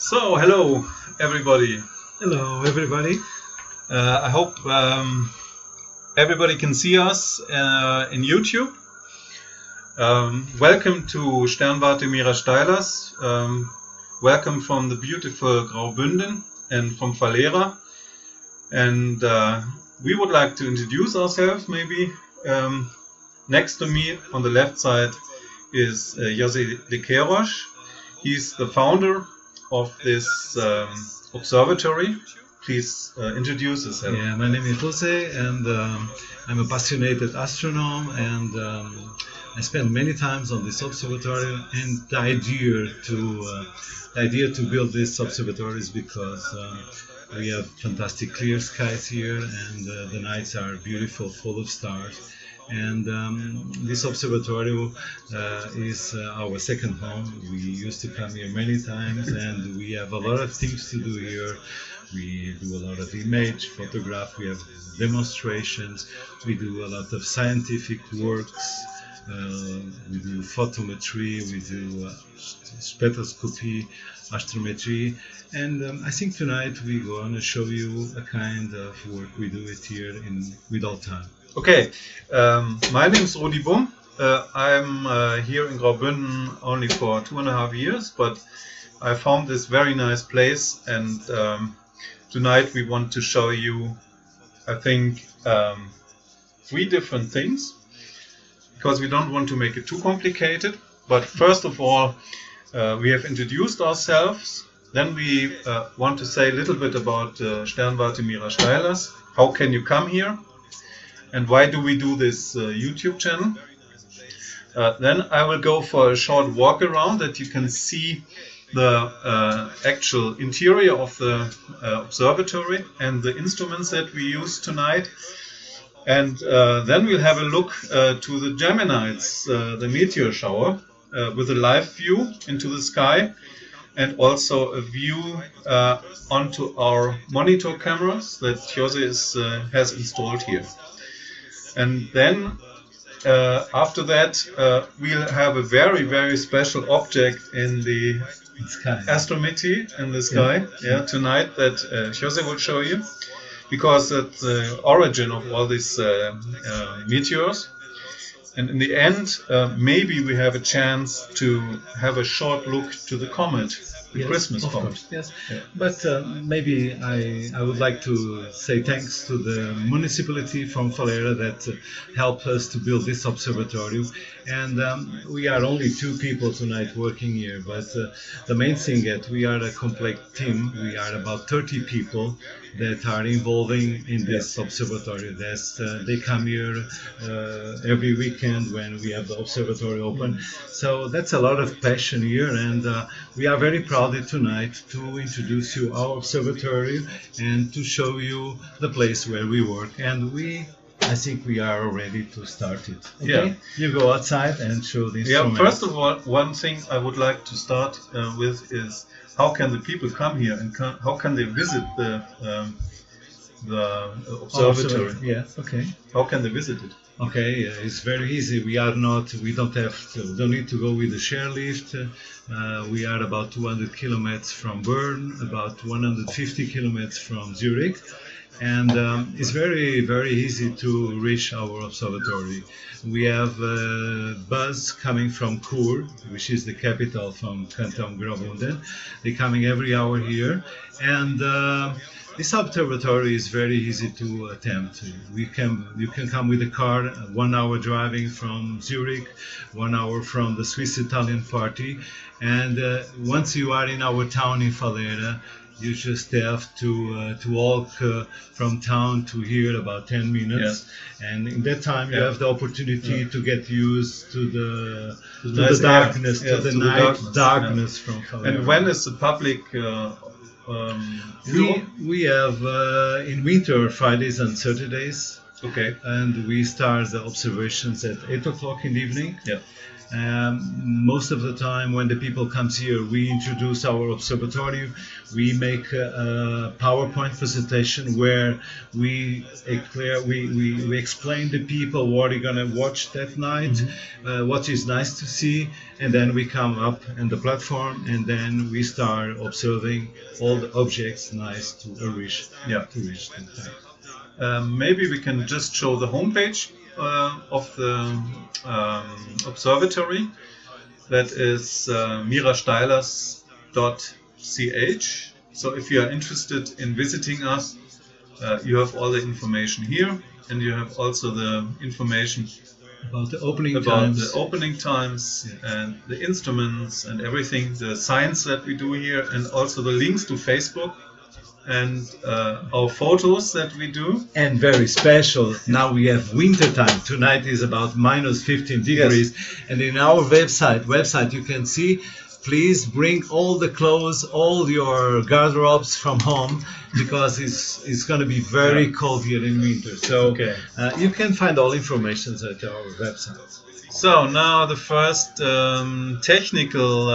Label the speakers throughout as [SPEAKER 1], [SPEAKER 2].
[SPEAKER 1] So, hello everybody.
[SPEAKER 2] Hello everybody.
[SPEAKER 1] I hope everybody can see us in YouTube. Welcome to Sternwarte Mirasteilas. Welcome from the beautiful Graubünden and from Falera. And we would like to introduce ourselves maybe. Next to me on the left side is Queiroz. He's the founder of this observatory. Please introduce yourself.
[SPEAKER 2] Yeah, my name is Jose, and I'm a passionate astronomer, and I spent many times on this observatory. And the idea to build this observatory is because we have fantastic clear skies here, and the nights are beautiful, full of stars. And this observatory is our second home. We used to come here many times, and we have a lot of things to do here. We do a lot of image, photograph, we have demonstrations, we do a lot of scientific works, we do photometry, we do spectroscopy, astrometry, and I think tonight we're going to show you a kind of work we do it here with all time.
[SPEAKER 1] Okay, my name is Rudi Bumm. I'm here in Graubünden only for 2.5 years, but I found this very nice place, and tonight we want to show you, I think, 3 different things, because we don't want to make it too complicated. But first of all, we have introduced ourselves. Then we want to say a little bit about Sternwarte Mirasteilas. How can you come here? And why do we do this YouTube channel? Then I will go for a short walk around that you can see the actual interior of the observatory and the instruments that we use tonight. And then we'll have a look to the Geminids, the meteor shower, with a live view into the sky, and also a view onto our monitor cameras that Jose has installed here. And then after that we'll have a very, very special object in the astrometry in the sky, tonight, that Jose will show you, because it's the origin of all these meteors. And in the end, maybe we have a chance to have a short look to the comet, the Christmas comet.
[SPEAKER 2] Yes, yeah. But maybe I would like to say thanks to the municipality from Falera that helped us to build this observatory. And we are only 2 people tonight working here, but the main thing that we are a complete team. We are about 30 people that are involving in this observatory. They come here every weekend when we have the observatory open. So that's a lot of passion here, and we are very proud tonight to introduce you our observatory and to show you the place where we work. And I think we are ready to start it. Okay?
[SPEAKER 1] Yeah.
[SPEAKER 2] You go outside and show the instruments.
[SPEAKER 1] Yeah, first of all, one thing I would like to start with is, how can the people come here, and how can they visit the observatory?
[SPEAKER 2] Yes, okay.
[SPEAKER 1] How can they visit it?
[SPEAKER 2] Okay, it's very easy. We don't need to go with the share lift. We are about 200 kilometers from Bern, about 150 kilometers from Zurich, and it's very, very easy to reach our observatory. We have a bus coming from Chur, which is the capital from Canton Graubünden. They're coming every hour here, and this observatory is very easy to attempt. You can come with a car, 1 hour driving from Zurich, 1 hour from the Swiss-Italian party, and once you are in our town in Falera, you just have to walk from town to here about 10 minutes. Yes. And in that time you have the opportunity to get used to the darkness, to the night darkness from Falera.
[SPEAKER 1] And when is the public
[SPEAKER 2] we have in winter Fridays and Saturdays.
[SPEAKER 1] Okay.
[SPEAKER 2] And we start the observations at 8 o'clock in the evening.
[SPEAKER 1] Yeah.
[SPEAKER 2] Most of the time when the people comes here, we introduce our observatory. We make a PowerPoint presentation where we explain the people what they're gonna watch that night, what is nice to see, and then we come up on the platform and then we start observing all the objects nice to reach.
[SPEAKER 1] Yeah.
[SPEAKER 2] To reach the time.
[SPEAKER 1] Maybe we can just show the homepage of the observatory. That is mirasteilas.ch. So if you are interested in visiting us, you have all the information here, and you have also the information
[SPEAKER 2] about the opening
[SPEAKER 1] times and the instruments and everything, the science that we do here, and also the links to Facebook and our photos that we do.
[SPEAKER 2] And very special, now we have winter time. Tonight is about minus 15 degrees. Yes. And in our website you can see, please bring all the clothes, all your garderobes from home, because it's going to be very cold here in winter. So you can find all information at our website.
[SPEAKER 1] So now the first technical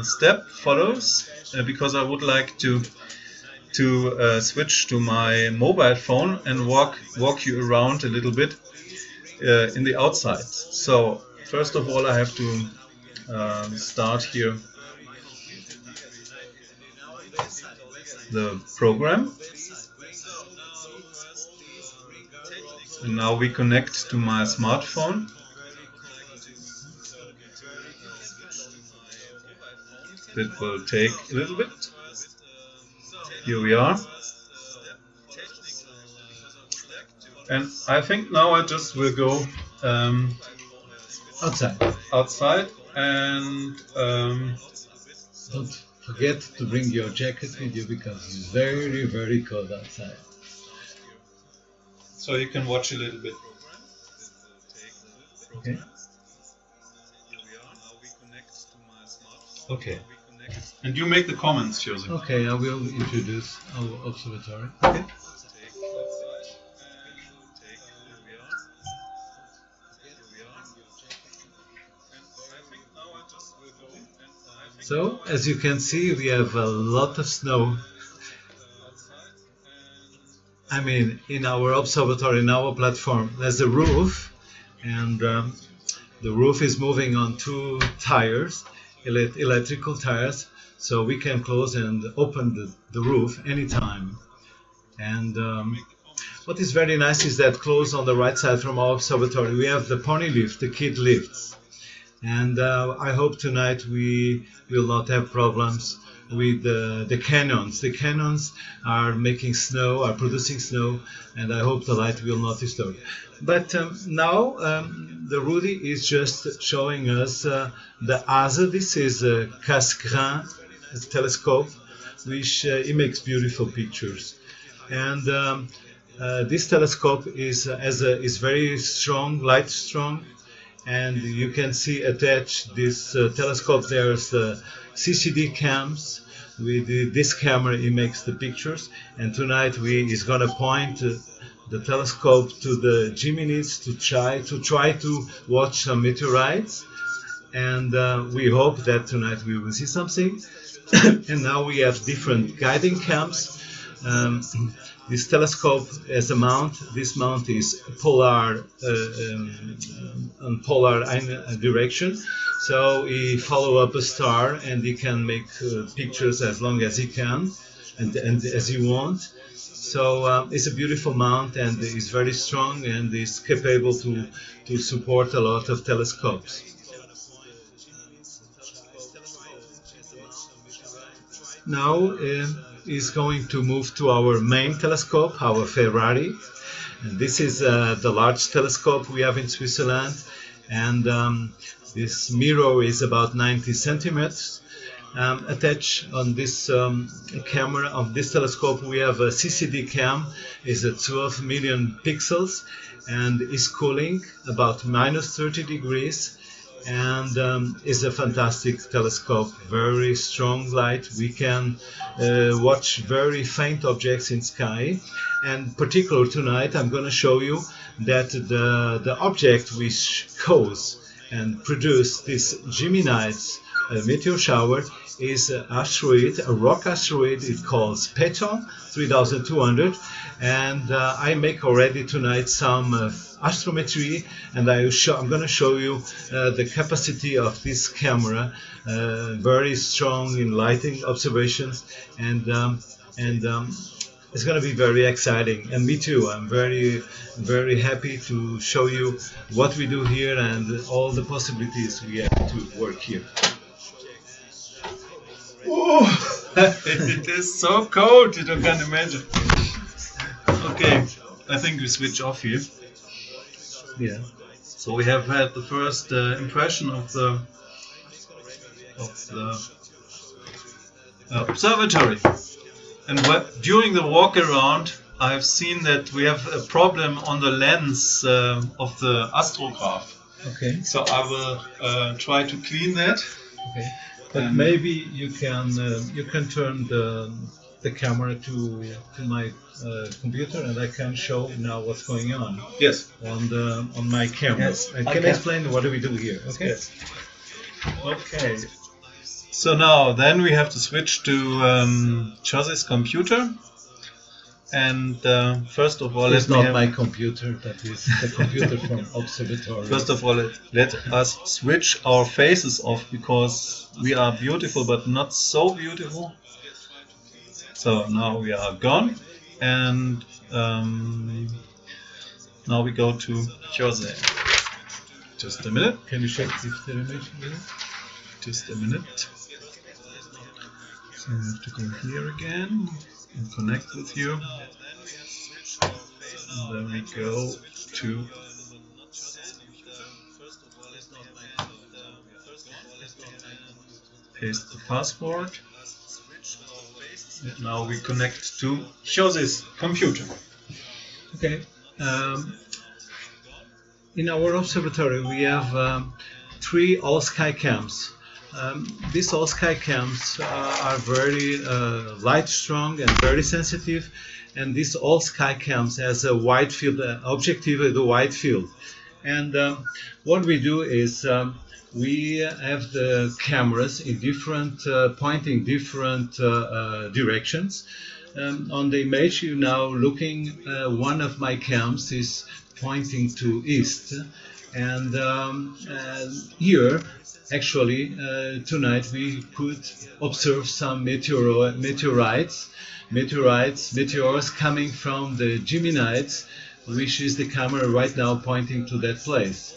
[SPEAKER 1] step follows, because I would like to switch to my mobile phone and walk you around a little bit in the outside. So first of all, I have to start here the program, and now we connect to my smartphone. It will take a little bit. Here we are, and I think now I just will go outside, and
[SPEAKER 2] don't forget to bring your jacket with you, because it's very, very cold outside.
[SPEAKER 1] So you can watch a little bit.
[SPEAKER 2] Okay.
[SPEAKER 1] Okay. And you make the comments, Joseph.
[SPEAKER 2] Okay, I will introduce our observatory.
[SPEAKER 1] Okay.
[SPEAKER 2] So, as you can see, we have a lot of snow. I mean, in our observatory, in our platform, there's a roof, and the roof is moving on two tires, electrical tires, so we can close and open the roof anytime. And what is very nice is that close on the right side from our observatory, we have the pony lift, the kid lifts. And I hope tonight we will not have problems with the cannons. The cannons are making snow, are producing snow, and I hope the light will not disturb. But now the Rudi is just showing us the ASI. This is a cassegrain telescope, which it makes beautiful pictures. And this telescope is very strong, light strong. And you can see attached this telescope. There's the CCD cams. With this camera, it makes the pictures. And tonight is gonna point the telescope to the Geminids to try to watch some meteorites. And we hope that tonight we will see something. And now we have different guiding cams. This telescope has a mount. This mount is polar on polar direction, so he follow up a star and he can make pictures as long as he can and as he want. So it's a beautiful mount, and it's very strong, and is capable to support a lot of telescopes. Now is going to move to our main telescope, our Ferrari. And this is the large telescope we have in Switzerland, and this mirror is about 90 centimeters. Attached on this camera of this telescope, we have a CCD cam. Is at 12 million pixels and is cooling about minus 30 degrees. And is a fantastic telescope, very strong light. We can watch very faint objects in sky. And particular tonight, I'm going to show you that the object which goes and produce this Geminid meteor shower is an asteroid, a rock asteroid. It calls Phaethon 3200, and I make already tonight some astrometry, and I'm going to show you the capacity of this camera, very strong in lighting observations, and it's going to be very exciting. And me too, I'm very happy to show you what we do here and all the possibilities we have to work here.
[SPEAKER 1] Oh, it is so cold, you can't imagine. Okay, I think we switch off here.
[SPEAKER 2] Yeah.
[SPEAKER 1] So we have had the first impression of the observatory. And during the walk around, I've seen that we have a problem on the lens of the astrograph.
[SPEAKER 2] Okay.
[SPEAKER 1] So I will try to clean that.
[SPEAKER 2] Okay. But maybe you can turn the camera to my computer, and I can show now what's going on.
[SPEAKER 1] Yes.
[SPEAKER 2] On my camera.
[SPEAKER 1] Yes.
[SPEAKER 2] I can explain what do we do here. Okay.
[SPEAKER 1] Yes. Okay. So now then we have to switch to Jos's computer, and first of all,
[SPEAKER 2] it's not my computer, that is the computer from observatory.
[SPEAKER 1] First of all, let us switch our faces off, because we are beautiful but not so beautiful. So now we are gone, and now we go to Jose. Just a minute.
[SPEAKER 2] Can you check if the image is?
[SPEAKER 1] Just a minute. So I have to go here again and connect with you. And then we go to paste the password. And now we connect to Jose's computer.
[SPEAKER 2] Okay. In our observatory we have 3 all-sky cams. These all-sky cams are very light strong and very sensitive, and this all-sky cams has a wide field objective with a wide field. And what we do is we have the cameras in different pointing different directions. On the image you're now looking, one of my cams is pointing to east, and here actually tonight we could observe some meteors coming from the Geminids, which is the camera right now pointing to that place.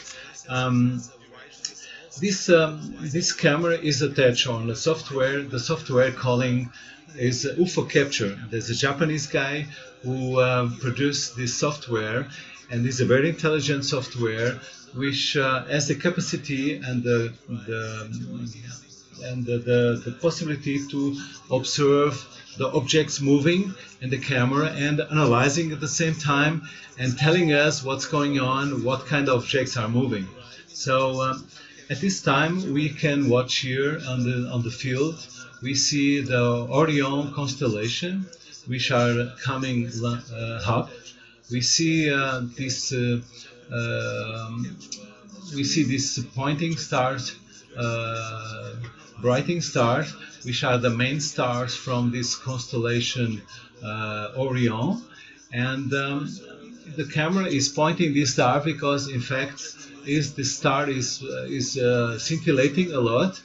[SPEAKER 2] This camera is attached on the software. The software calling is UFO Capture. There's a Japanese guy who produced this software, and it's a very intelligent software which has the capacity and the possibility to observe the objects moving in the camera and analyzing at the same time and telling us what's going on, what kind of objects are moving. So at this time we can watch here on the field. We see the Orion constellation, which are coming up. We see these pointing stars, brighting stars, which are the main stars from this constellation Orion. And the camera is pointing this star because, in fact, the star is scintillating a lot.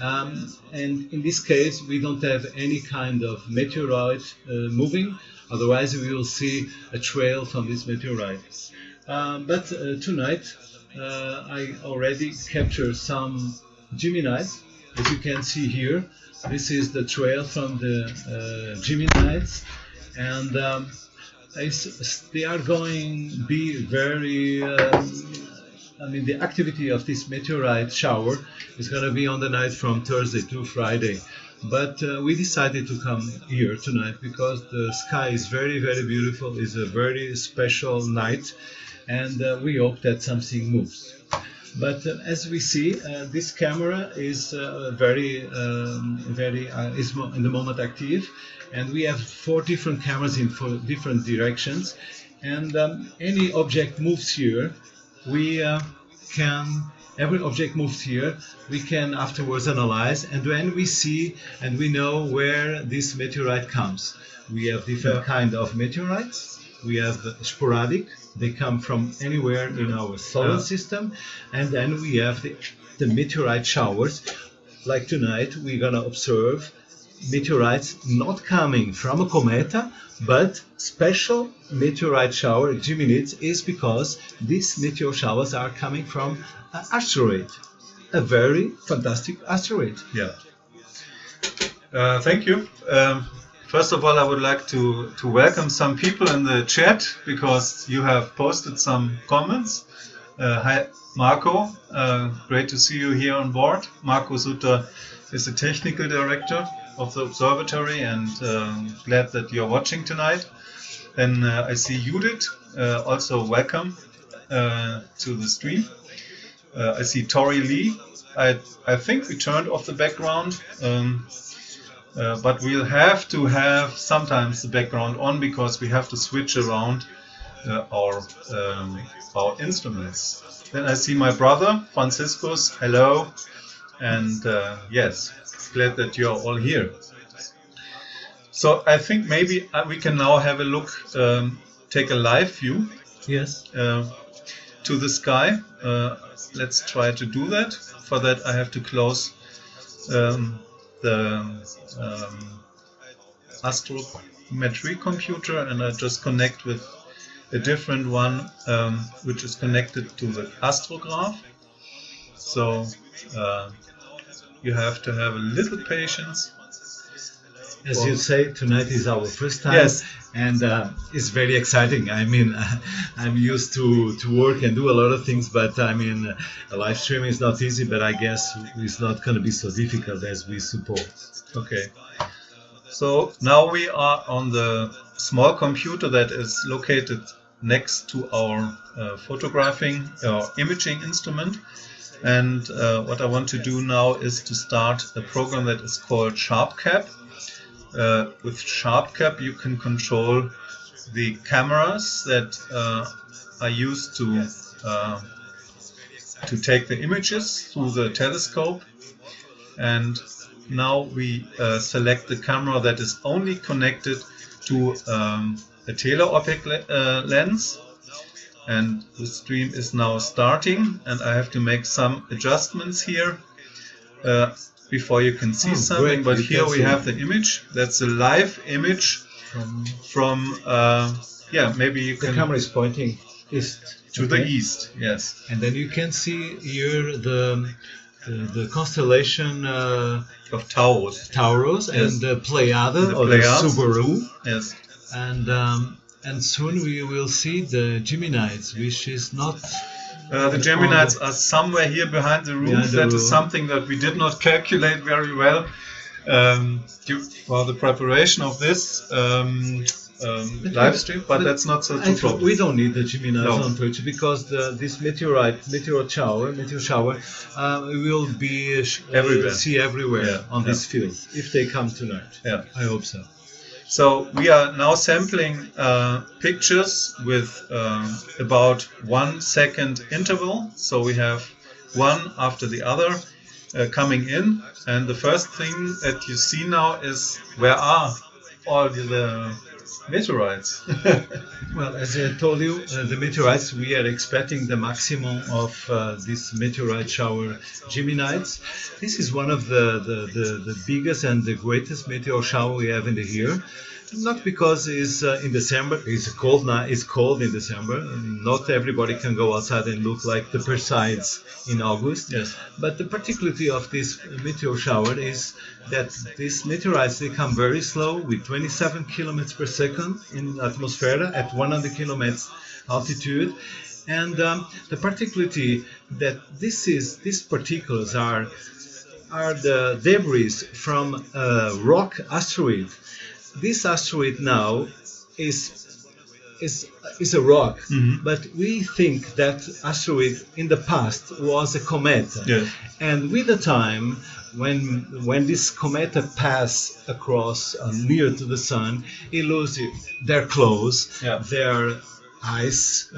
[SPEAKER 2] And in this case, we don't have any kind of meteorite moving. Otherwise, we will see a trail from this meteorite. But tonight, I already captured some Geminids. As you can see here, this is the trail from the Geminids, and they are going to be very. The activity of this meteorite shower is going to be on the night from Thursday to Friday. But we decided to come here tonight because the sky is very, very beautiful. It's a very special night, and we hope that something moves. But as we see, this camera is is in the moment active, and we have 4 different cameras in 4 different directions. And any object moves here, we can every object moved here, we can afterwards analyze, and when we see and we know where this meteorite comes. We have different kind of meteorites. We have sporadic, they come from anywhere in our solar system, and then we have the meteorite showers. Like tonight, we're gonna observe meteorites not coming from a cometa, but special meteorite shower, Geminids, is because these meteor showers are coming from an asteroid, a very fantastic asteroid.
[SPEAKER 1] Yeah. Thank you. First of all, I would like to welcome some people in the chat because you have posted some comments. Hi, Marco. Great to see you here on board. Marco Sutter is the technical director of the observatory, and glad that you're watching tonight. Then I see Judith, also welcome to the stream. I see Tori Lee. I think we turned off the background, but we'll have to have sometimes the background on because we have to switch around our instruments. Then I see my brother Franciscus. Hello, and yes, glad that you're all here. So I think maybe we can now have a look, take a live view.
[SPEAKER 2] Yes.
[SPEAKER 1] To the sky. Let's try to do that. For that I have to close the astrometry computer, and I just connect with a different one which is connected to the astrograph. So you have to have a little patience.
[SPEAKER 2] As you say, tonight is our first time.
[SPEAKER 1] Yes.
[SPEAKER 2] And it's very exciting. I mean, I'm used to work and do a lot of things, but I mean, a live stream is not easy, but I guess it's not going to be so difficult as we suppose.
[SPEAKER 1] Okay. So now we are on the small computer that is located next to our photographing or imaging instrument. And what I want to do now is to start a program that is called SharpCap. With SharpCap you can control the cameras that are used to take the images through the telescope. And now we select the camera that is only connected to a teleopic lens. And the stream is now starting, and I have to make some adjustments here before you can see something. But here we have the image. That's a live image from yeah, maybe you can.
[SPEAKER 2] The camera is pointing east.
[SPEAKER 1] To the east, yes.
[SPEAKER 2] And then you can see here the constellation
[SPEAKER 1] of Taurus.
[SPEAKER 2] Yes. And the Pleiade or the Subaru.
[SPEAKER 1] Yes.
[SPEAKER 2] And soon we will see the Geminids, which is not.
[SPEAKER 1] The Geminids are somewhere here behind the roof. That is something that we did not calculate very well for the preparation of this live stream, but that's not such a problem.
[SPEAKER 2] We don't need the Geminids on Twitch because this meteor shower will be everywhere on this field if they come tonight.
[SPEAKER 1] Yeah,
[SPEAKER 2] I hope so.
[SPEAKER 1] So we are now sampling pictures with about 1 second interval. So we have one after the other coming in. And the first thing that you see now is where are all the meteorites?
[SPEAKER 2] Well, as I told you, the meteorites, we are expecting the maximum of this meteorite shower Geminids. This is one of the biggest and the greatest meteor shower we have in the year. Not because it's in December, it's cold now, it's cold in December. Not everybody can go outside and look like the Perseids in August.
[SPEAKER 1] Yes.
[SPEAKER 2] But the particularity of this meteor shower is that these meteorites, they come very slow with 27 kilometers per second in atmosphere at 100 kilometers altitude. And the particularity that these particles are the debris from a rock asteroid. This asteroid now is a rock, but we think that asteroid in the past was a comet.
[SPEAKER 1] Yeah.
[SPEAKER 2] And with the time, when this comet pass across near to the sun, it loses their clothes, their ice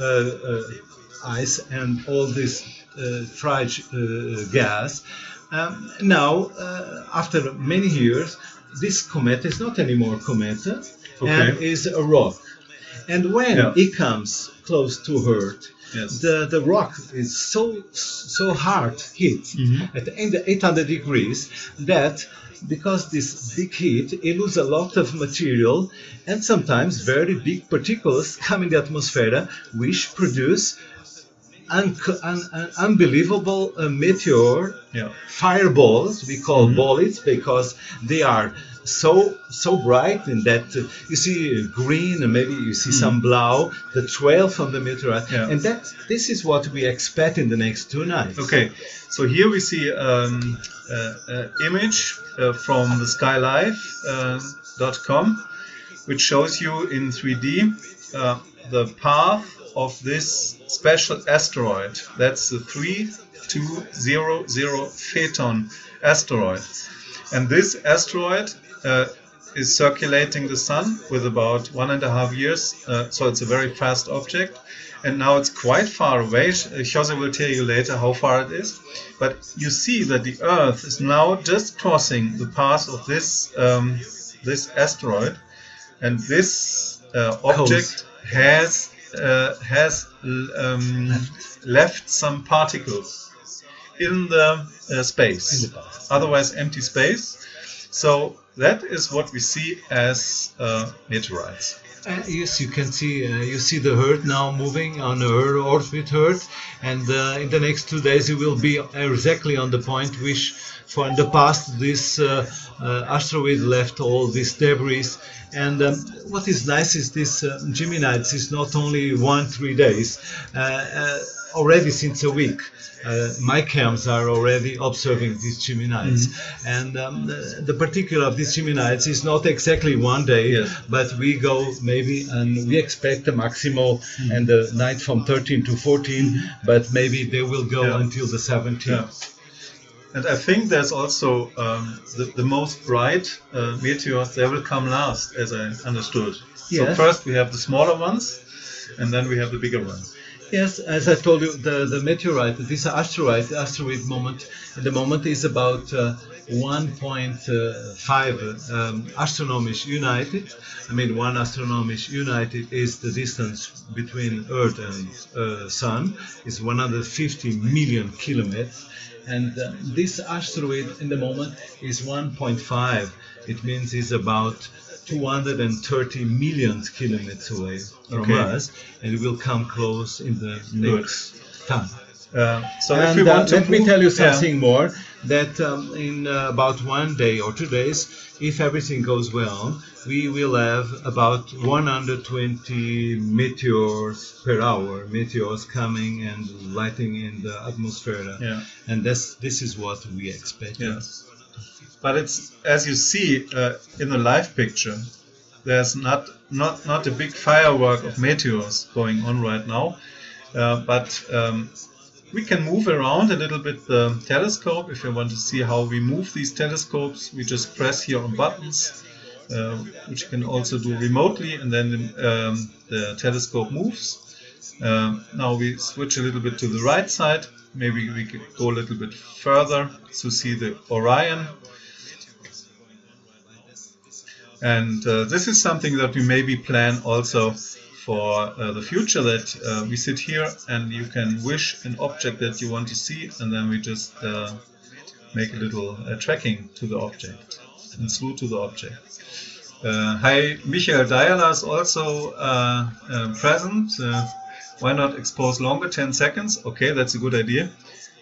[SPEAKER 2] and all this gas. Now, after many years, this comet is not anymore comet, and is a rock. And when it comes close to Earth, the rock is so hard hit at 800 degrees that because this big heat, it loses a lot of material, and sometimes very big particles come in the atmosphere, which produce unbelievable meteor fireballs. We call bullets because they are so bright, in that you see green and maybe you see some blue, the trail from the meteorite, and this is what we expect in the next 2 nights.
[SPEAKER 1] Okay, so here we see an image from the skylife.com, which shows you in 3D the path of this special asteroid. That's the 3200 Phaethon asteroid. And this asteroid is circulating the Sun with about 1.5 years, so it's a very fast object. And now it's quite far away. Jose will tell you later how far it is. But you see that the Earth is now just crossing the path of this this asteroid, and this object has left some particles in the space, otherwise empty space. So that is what we see as meteorites.
[SPEAKER 2] Yes, you can see you see the Earth now moving on orbit Earth, and in the next 2 days it will be exactly on the point which, for in the past, this asteroid left all these debris. And what is nice is this Geminids is not only 1-3 days, already since a week. My cams are already observing these Geminids, and the particular of these Geminids is not exactly 1 day, but we go maybe, and we expect a maximal and the night from 13 to 14, but maybe they will go until the 17th.
[SPEAKER 1] And I think there's also the most bright meteors, they will come last, as I understood. So first we have the smaller ones, and then we have the bigger ones.
[SPEAKER 2] Yes, as I told you, the meteorite, this asteroid moment, the moment is about 1.5 astronomical united. I mean, 1 astronomical united is the distance between Earth and Sun, is 150 million kilometers. And this asteroid in the moment is 1.5. It means it's about 230 million kilometers away from us, and it will come close in the next time.
[SPEAKER 1] So if we want to
[SPEAKER 2] let me tell you something more, that in about 1 day or 2 days, if everything goes well, we will have about 120 meteors per hour, meteors coming and lighting in the atmosphere, and this is what we expect.
[SPEAKER 1] But it's, as you see in the live picture, there's not a big firework of meteors going on right now, but we can move around a little bit the telescope. If you want to see how we move these telescopes, we just press here on buttons, which you can also do remotely, and then the telescope moves. Now we switch a little bit to the right side. Maybe we could go a little bit further to see the Orion. And this is something that we maybe plan also for the future, that we sit here and you can wish an object that you want to see, and then we just make a little tracking to the object and slew to the object. Hi, Michael Diala is also present. Why not expose longer, 10 seconds? Okay, that's a good idea.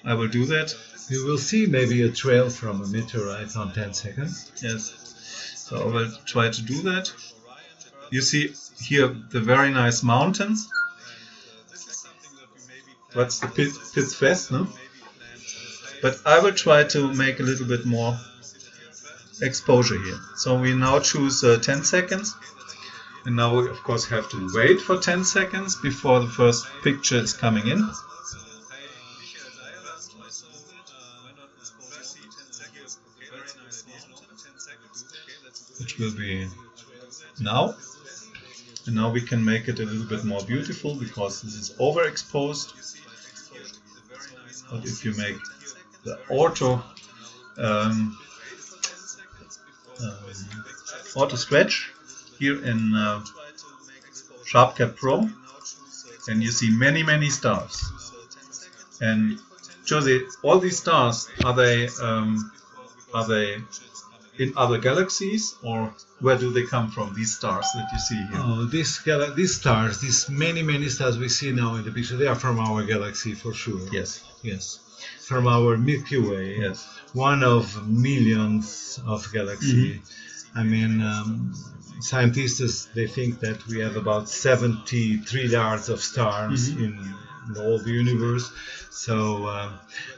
[SPEAKER 1] I will do that.
[SPEAKER 2] You will see maybe a trail from a meteorite on 10 seconds.
[SPEAKER 1] Yes. So I will try to do that. You see here the very nice mountains. What's the pit's fest, no? But I will try to make a little bit more exposure here. So we now choose 10 seconds. And now we of course have to wait for 10 seconds before the first picture is coming in. Which will be now. And now we can make it a little bit more beautiful because this is overexposed. But if you make the auto auto stretch here in SharpCap Pro, and you see many stars. And Jose, all these stars, are they in other galaxies, or where do they come from, these stars that you see here?
[SPEAKER 2] Oh, these stars, these many stars we see now in the picture, they are from our galaxy for sure.
[SPEAKER 1] Yes.
[SPEAKER 2] Yes. From our Milky Way.
[SPEAKER 1] Yes.
[SPEAKER 2] One of millions of galaxies. I mean, scientists, they think that we have about 70 trillions of stars in all the universe. So,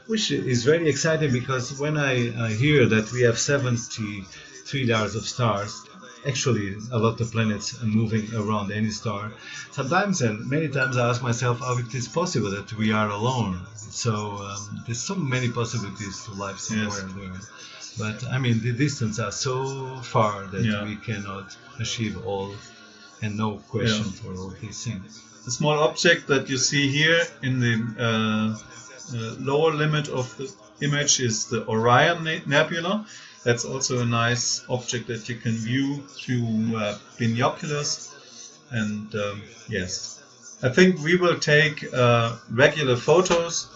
[SPEAKER 2] which is very exciting, because when I hear that we have 70 trillions of stars, actually a lot of planets are moving around any star, sometimes and many times I ask myself how it is possible that we are alone. So there's so many possibilities to life somewhere there. But I mean, the distance are so far that we cannot achieve all, and no question for all these things.
[SPEAKER 1] The small object that you see here in the lower limit of the image is the Orion Nebula. That's also a nice object that you can view through binoculars. And yes, I think we will take regular photos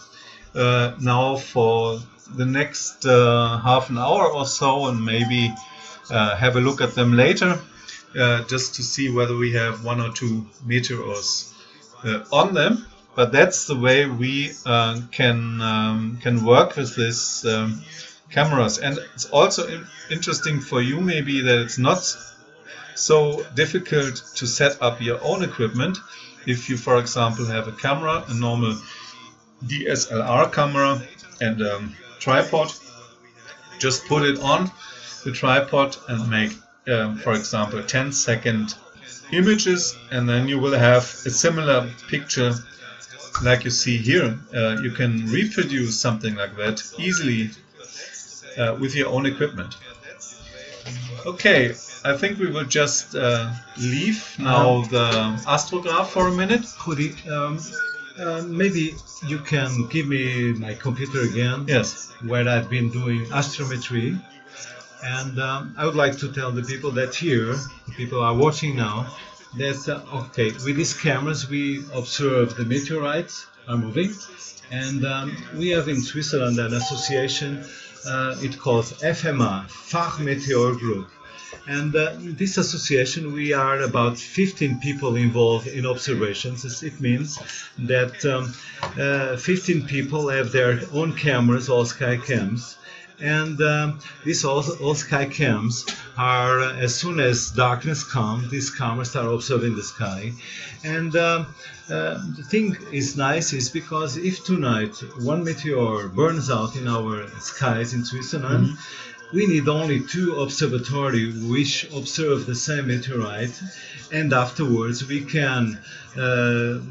[SPEAKER 1] now for the next half an hour or so, and maybe have a look at them later, just to see whether we have one or two meteors on them. But that's the way we can work with this cameras. And it's also interesting for you maybe that it's not so difficult to set up your own equipment. If you, for example, have a camera, a normal DSLR camera, and a tripod, just put it on the tripod and make, for example, 10-second images, and then you will have a similar picture like you see here. You can reproduce something like that easily with your own equipment. Okay, I think we will just leave now the astrograph for a minute.
[SPEAKER 2] Rudi, maybe you can give me my computer again.
[SPEAKER 1] Yes.
[SPEAKER 2] Where I've been doing astrometry. And I would like to tell the people that here, the people are watching now, that okay, with these cameras we observe the meteorites are moving, and we have in Switzerland an association, it calls FMA, Fachmeteor Group. And this association, we are about 15 people involved in observations. It means that 15 people have their own cameras, all sky cams. And these all sky cams are, as soon as darkness comes, these cameras start observing the sky. And the thing is nice is because if tonight one meteor burns out in our skies in Switzerland, we need only 2 observatories which observe the same meteorite, and afterwards we can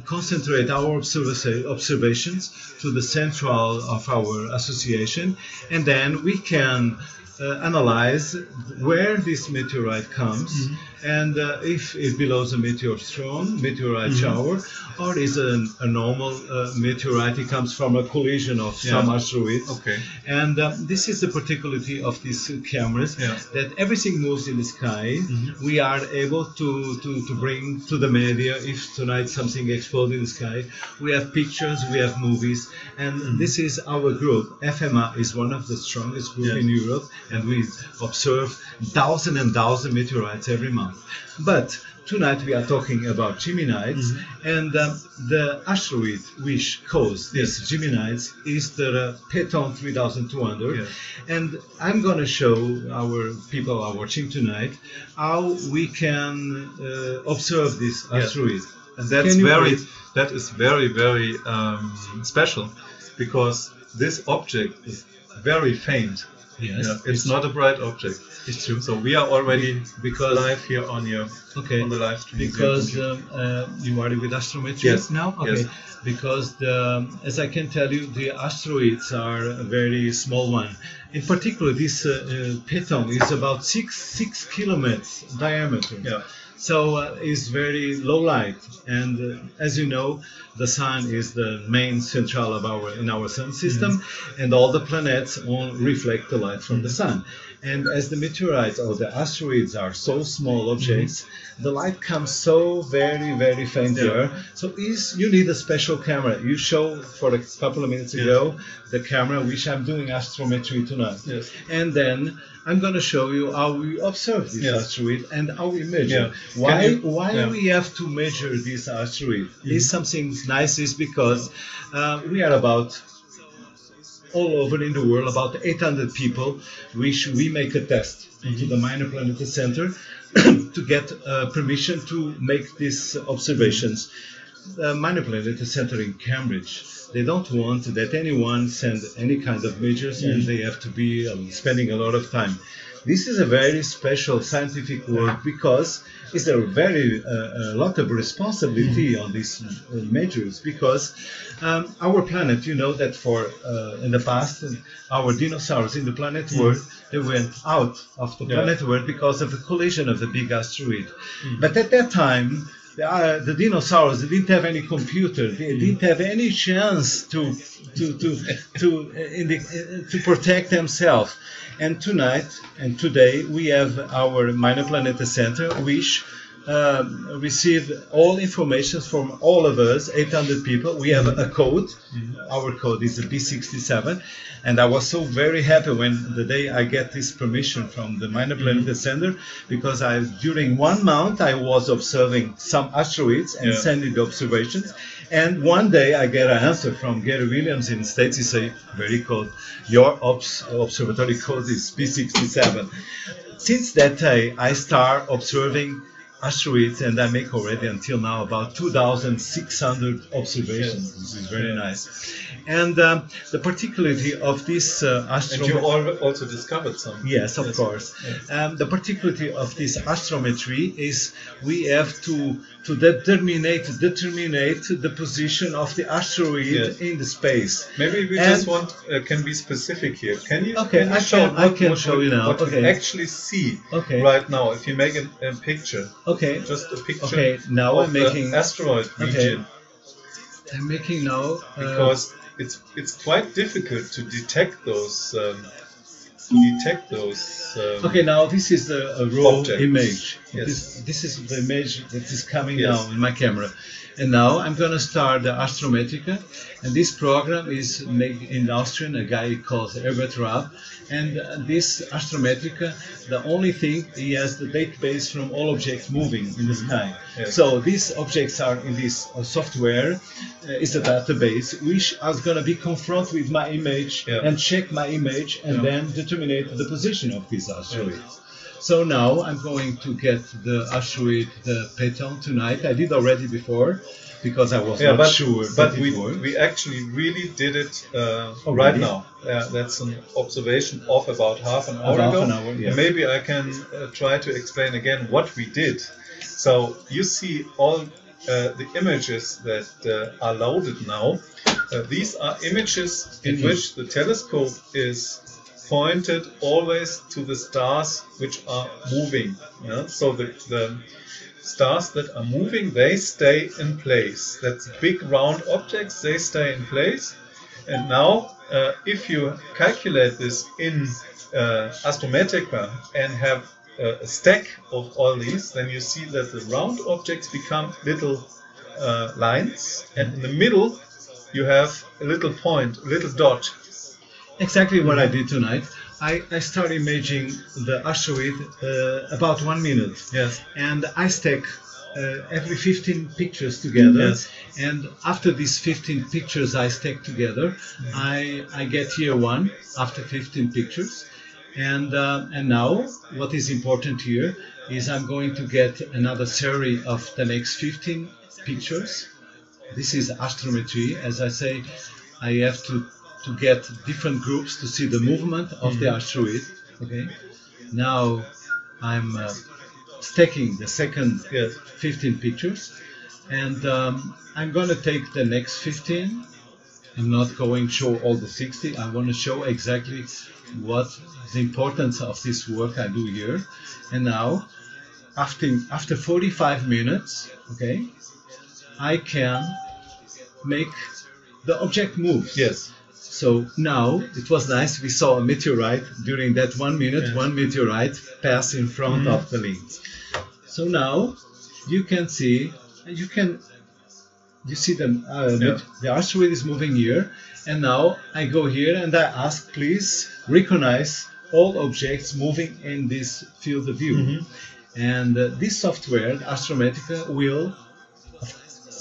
[SPEAKER 2] concentrate our observations to the central of our association, and then we can analyze where this meteorite comes, and if it belongs a meteorite shower, or is a normal meteorite, it comes from a collision of some asteroids.
[SPEAKER 1] Okay.
[SPEAKER 2] And this is the particularity of these cameras, that everything moves in the sky. We are able to bring to the media, if tonight something explodes in the sky, we have pictures, we have movies, and this is our group. FMA is one of the strongest groups in Europe, and we observe thousands and thousands of meteorites every month. But tonight we are talking about Geminids, and the asteroid which caused these Geminids is the Phaethon 3200, and I'm going to show our people are watching tonight how we can observe this asteroid.
[SPEAKER 1] And that is very special, because this object is very faint.
[SPEAKER 2] Yes,
[SPEAKER 1] it's not a bright object.
[SPEAKER 2] It's true.
[SPEAKER 1] So we are already live here on your on the live stream.
[SPEAKER 2] Because you are with astrometry now. Okay.
[SPEAKER 1] Yes.
[SPEAKER 2] Because as I can tell you, the asteroids are a very small one. in particular, this Phaethon is about 6 kilometers diameter.
[SPEAKER 1] Yeah.
[SPEAKER 2] So it's very low light, and as you know, the sun is the main central of our sun system, and all the planets all reflect the light from the sun. And as the meteorites or the asteroids are so small objects, the light comes so very, very faint here. So you need a special camera. You showed for a couple of minutes ago the camera which I'm doing astrometry tonight.
[SPEAKER 1] Yes.
[SPEAKER 2] And then I'm going to show you how we observe this asteroid and how we measure.
[SPEAKER 1] Yeah.
[SPEAKER 2] Why we have to measure this asteroid is something nice, is because we are about all over in the world, about 800 people, which we make a test to the Minor Planet Center to get permission to make these observations. The Minor Planet Center in Cambridge, they don't want that anyone send any kind of measures, and they have to be spending a lot of time. This is a very special scientific work because it's a very lot of responsibility on these measures, because our planet, you know that for in the past our dinosaurs in the planet Earth, they went out of the planet Earth because of the collision of the big asteroid. But at that time, the dinosaurs, they didn't have any computer. They didn't have any chance to protect themselves. And tonight and today we have our Minor Planet Center, which receive all information from all of us, 800 people. We have a code. Our code is a B67. And I was so very happy when the day I get this permission from the Minor Planet Center, because during 1 month I was observing some asteroids and sending the observations. And one day I get an answer from Gary Williams in the States. He say, very cool, your observatory code is B67. Since that day I start observing asteroids, and I make already until now about 2,600 observations. This is very nice. And the particularity of this astrometry...
[SPEAKER 1] And you also discovered some.
[SPEAKER 2] Yes, of course. Yes. The particularity of this astrometry is we have to determine the position of the asteroid in the space.
[SPEAKER 1] Maybe we just can be specific here. Can you?
[SPEAKER 2] Okay, I can show you now.
[SPEAKER 1] What you actually see right now, if you make a picture.
[SPEAKER 2] Okay.
[SPEAKER 1] Just a picture.
[SPEAKER 2] Okay. Now I'm making
[SPEAKER 1] asteroid region.
[SPEAKER 2] I'm making now
[SPEAKER 1] because it's quite difficult to detect those.
[SPEAKER 2] Okay, now this is a raw
[SPEAKER 1] objects.
[SPEAKER 2] image.
[SPEAKER 1] Yes.
[SPEAKER 2] This is the image that is coming now in my camera. And now I'm going to start the Astrometrica. And this program is made in Austrian, a guy called Herbert Raab. And this Astrometrica, the only thing, he has the database from all objects moving in the sky.
[SPEAKER 1] Yes.
[SPEAKER 2] So these objects are in this software, is a database, which is going to be confronted with my image and check my image and then determine the position of this asteroid. So now I'm going to get the asteroid, the Phaethon, tonight. I did already before because I was not sure.
[SPEAKER 1] But we actually really did it right now. That's an observation of about half an hour ago. Maybe I can try to explain again what we did. So you see all the images that are loaded now. These are images in which the telescope is pointed always to the stars which are moving. So the stars that are moving, they stay in place. That's big round objects, they stay in place. And now if you calculate this in Astrometrica and have a stack of all these, then you see that the round objects become little lines, and in the middle you have a little point, a little dot.
[SPEAKER 2] Exactly what I did tonight. I start imaging the asteroid about 1 minute.
[SPEAKER 1] Yes.
[SPEAKER 2] And I stack every 15 pictures together. Yes. And after these 15 pictures I stack together, I get here one after 15 pictures. And now what is important here is I'm going to get another series of the next 15 pictures. This is astrometry. As I say, I have to get different groups to see the movement of the asteroid. Okay. Now I'm stacking the second 15 pictures, and I'm going to take the next 15 I'm not going to show all the 60. I want to show exactly what the importance of this work I do here. And now, after 45 minutes, okay, I can make the object move.
[SPEAKER 1] Yes.
[SPEAKER 2] So now it was nice. We saw a meteorite during that 1 minute.
[SPEAKER 1] Yes.
[SPEAKER 2] One meteorite passed in front of the lens. So now you can see. You see the asteroid is moving here, and now I go here and I ask, please recognize all objects moving in this field of view. And this software, Astrometrica, will,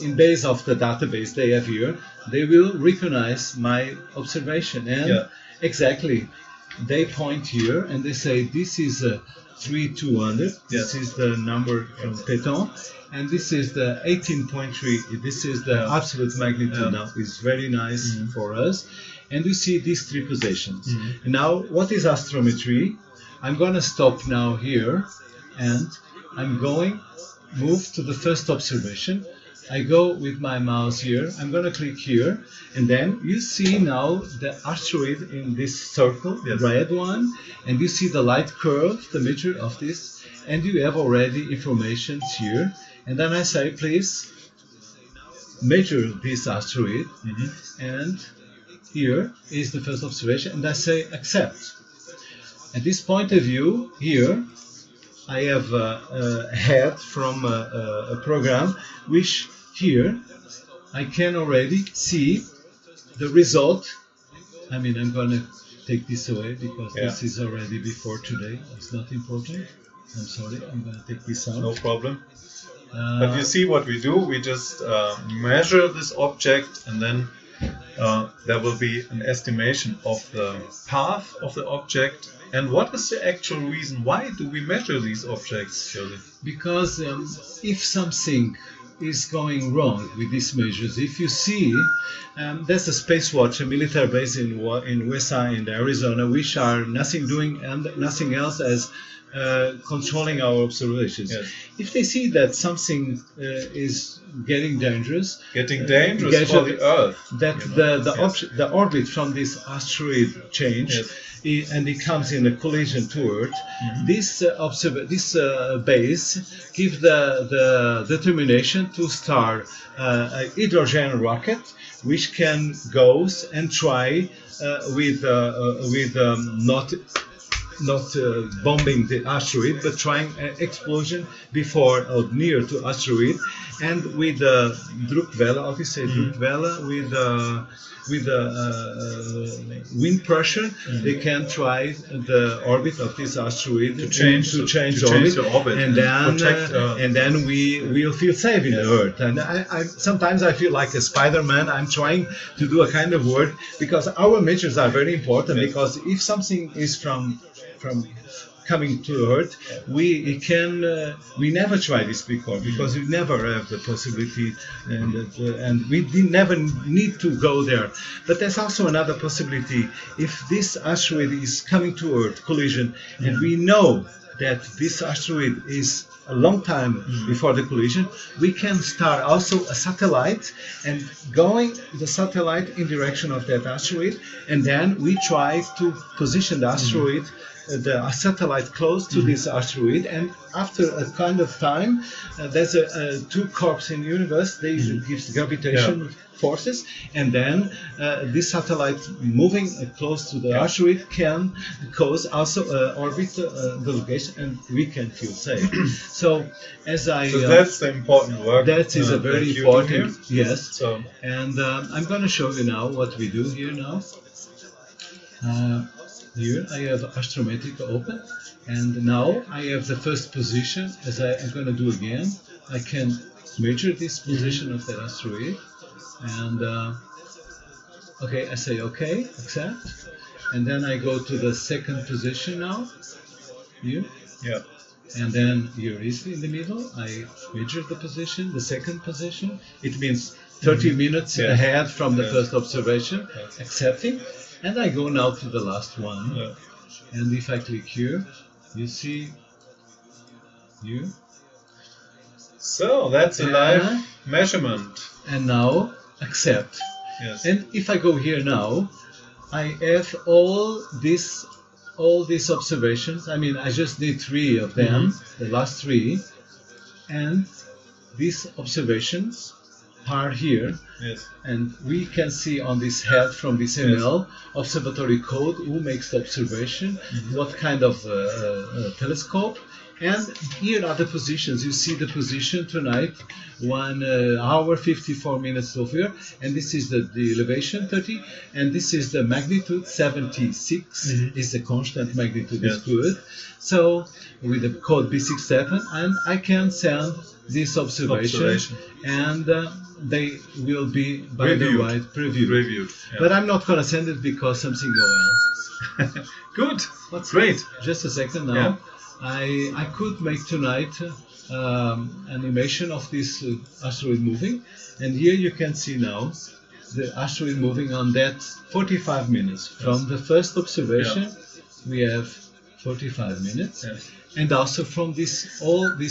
[SPEAKER 2] in base of the database they have here, they will recognize my observation. And exactly, they point here and they say this is 3200. This is the number from Phaethon. And this is the 18.3. This is the absolute magnitude now. It's very nice for us. And you see these three positions. Now, what is astrometry? I'm going to stop now here, and I'm going move to the first observation. I go with my mouse here. I'm going to click here, and then you see now the asteroid in this circle, the red one, and you see the light curve, the measure of this, and you have already information here. And then I say, please measure this asteroid, and here is the first observation, and I say accept. At this point of view, here I have a head from a program, which here I can already see the result. I mean, I'm going to take this away because this is already before today. It's not important. I'm sorry, I'm going to take this out.
[SPEAKER 1] No problem. But you see what we do, we just measure this object, and then there will be an estimation of the path of the object. And what is the actual reason? Why do we measure these objects, Shirley?
[SPEAKER 2] Because if something is going wrong with these measures, if you see, there's a space watch, a military base in USA in Arizona, which are doing nothing else as controlling our observations. If they see that something is getting dangerous
[SPEAKER 1] for the Earth,
[SPEAKER 2] that the orbit from this asteroid change, and it comes in a collision to Earth, this base gives the determination to start a hydrogen rocket, which can go and try with not bombing the asteroid, but trying an explosion before or near to asteroid, and with Druckquelle, obviously Druckquelle, with wind pressure, they can try the orbit of this asteroid to change the orbit, and then we will feel safe in the Earth. And I sometimes I feel like a Spider-Man. I'm trying to do a kind of work because our measures are very important. Because if something is from coming to Earth, we never tried this before because we never have the possibility, and we never need to go there. But there's also another possibility. If this asteroid is coming to Earth, collision, and we know that this asteroid is a long time before the collision, we can start also a satellite and going the satellite in direction of that asteroid, and then we try to position the asteroid, the satellite close to this asteroid, and after a kind of time, there's two corps in the universe. They give gravitation forces, and then this satellite moving close to the asteroid can cause also orbit the location, and we can feel safe. So
[SPEAKER 1] that's the important work.
[SPEAKER 2] That is a very important, yes. So, and I'm going to show you now what we do here now. Here I have Astrometrica open, and now I have the first position. As I'm going to do again, I can measure this position of that asteroid, and okay, I say okay, accept, and then I go to the second position now, here, and then here is in the middle. I measure the position, the second position. It means 30 minutes ahead from the first observation, accepting. And I go now to the last one, and if I click here, you see here.
[SPEAKER 1] So that's a live measurement.
[SPEAKER 2] And now accept.
[SPEAKER 1] Yes.
[SPEAKER 2] And if I go here now, I have all these observations. I mean, I just did 3 of them, the last 3, and these observations are here.
[SPEAKER 1] Yes.
[SPEAKER 2] And we can see on this head from this ML observatory code who makes the observation, what kind of telescope, and here are the positions. You see the position tonight, 1 hour 54 minutes over here, and this is the elevation 30, and this is the magnitude 76 is the constant magnitude. Is good. So with the code B67, and I can send this observation. And they will be by the right previewed.
[SPEAKER 1] Yeah.
[SPEAKER 2] But I'm not going to send it because something going on.
[SPEAKER 1] Good. That's great.
[SPEAKER 2] Just a second now.
[SPEAKER 1] Yeah.
[SPEAKER 2] I could make tonight animation of this asteroid moving, and here you can see now the asteroid moving on that 45 minutes. From the first observation, we have 45 minutes, and also from this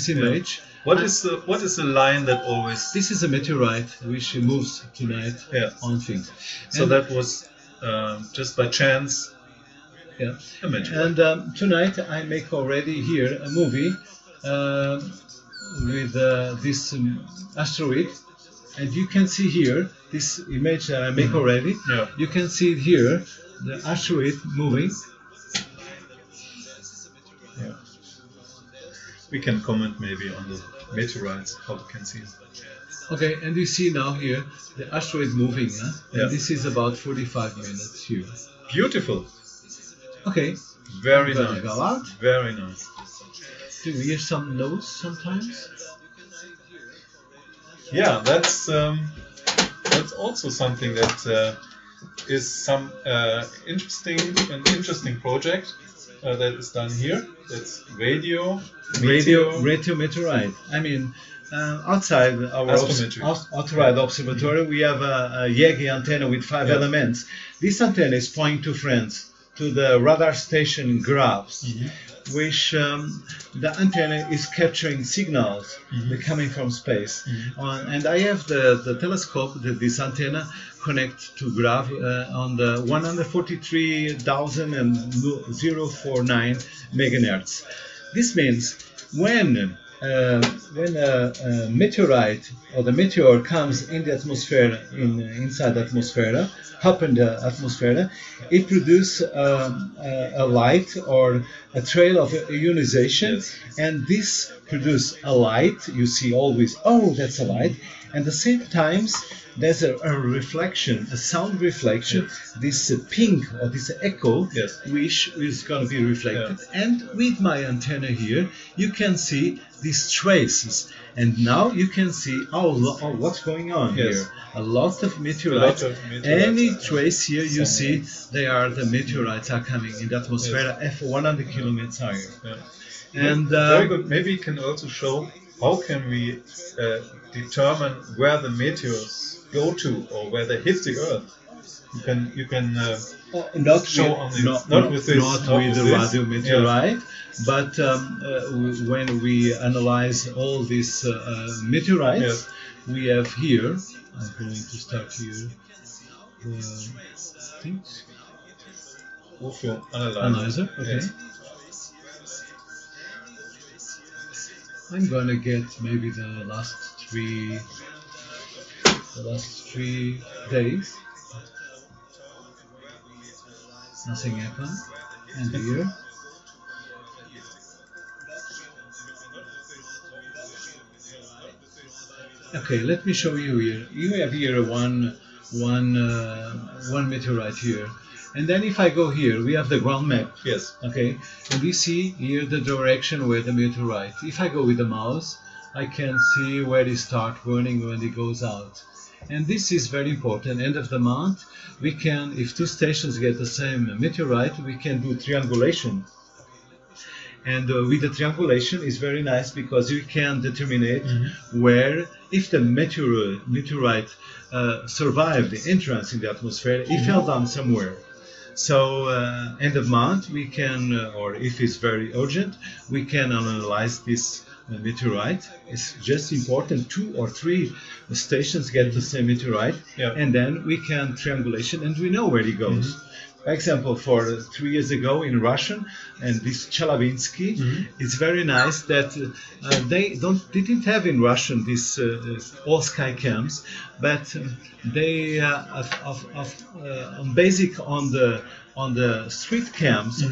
[SPEAKER 2] image.
[SPEAKER 1] What is the line that always?
[SPEAKER 2] This is a meteorite which moves tonight on things.
[SPEAKER 1] So and that was just by chance.
[SPEAKER 2] Yeah.
[SPEAKER 1] A meteorite.
[SPEAKER 2] And tonight I make already here a movie with this asteroid, and you can see here this image that I make already.
[SPEAKER 1] Yeah.
[SPEAKER 2] You can see here the asteroid moving.
[SPEAKER 1] Yeah. We can comment maybe on the meteorites, how we can see it.
[SPEAKER 2] Okay, and you see now here the asteroid moving, and this is about 45 minutes here.
[SPEAKER 1] Beautiful.
[SPEAKER 2] Okay.
[SPEAKER 1] Very nice.
[SPEAKER 2] Go out.
[SPEAKER 1] Very nice.
[SPEAKER 2] Do you hear some notes sometimes?
[SPEAKER 1] Yeah, that's also something that is some interesting project that is done here. That's radio
[SPEAKER 2] meteorite. I mean, outside our asteroid observatory, we have a Yagi antenna with 5 elements. This antenna is pointing to France, to the radar station graphs, which the antenna is capturing signals coming from space. And I have the telescope that this antenna connects to graph on the 143,049 megahertz. This means when a meteorite or the meteor comes in the atmosphere, inside the atmosphere, up in the atmosphere, it produces a light or a trail of ionization, and this produces a light. You see always, oh, that's a light, and at the same time there's a reflection, a sound reflection, this ping or this echo, which is going to be reflected. And with my antenna here, you can see these traces. And now you can see what's going on here. A lot of meteorites. Any trace here you see, they are the meteorites are coming in the atmosphere at 100 kilometers higher. And
[SPEAKER 1] very good. Maybe you can also show how can we determine where the meteors go to or where they hit the Earth. You can
[SPEAKER 2] not
[SPEAKER 1] show
[SPEAKER 2] with the radio meteorite, but when we analyze all these meteorites, we have here. I'm going to start here. Analyzer. Okay. I'm gonna get maybe the last 3 days. Nothing happened. And here. Okay, let me show you here. You have here one meteorite here. And then if I go here, we have the ground map.
[SPEAKER 1] Yes.
[SPEAKER 2] Okay. And we see here the direction where the meteorite. If I go with the mouse, I can see where it starts burning when it goes out. And this is very important. End of the month, we can, if 2 stations get the same meteorite, we can do triangulation. And with the triangulation is very nice because you can determine where, if the meteorite survived the entrance in the atmosphere, it fell down somewhere. So end of month we can, or if it's very urgent, we can analyze this meteorite. It's just important 2 or 3 stations get the same meteorite, and then we can triangulation and we know where it goes. For example, for 3 years ago in Russian, and this Chelyabinsk, it's very nice that they didn't have in Russian this all sky cams, but they basic on the street cams,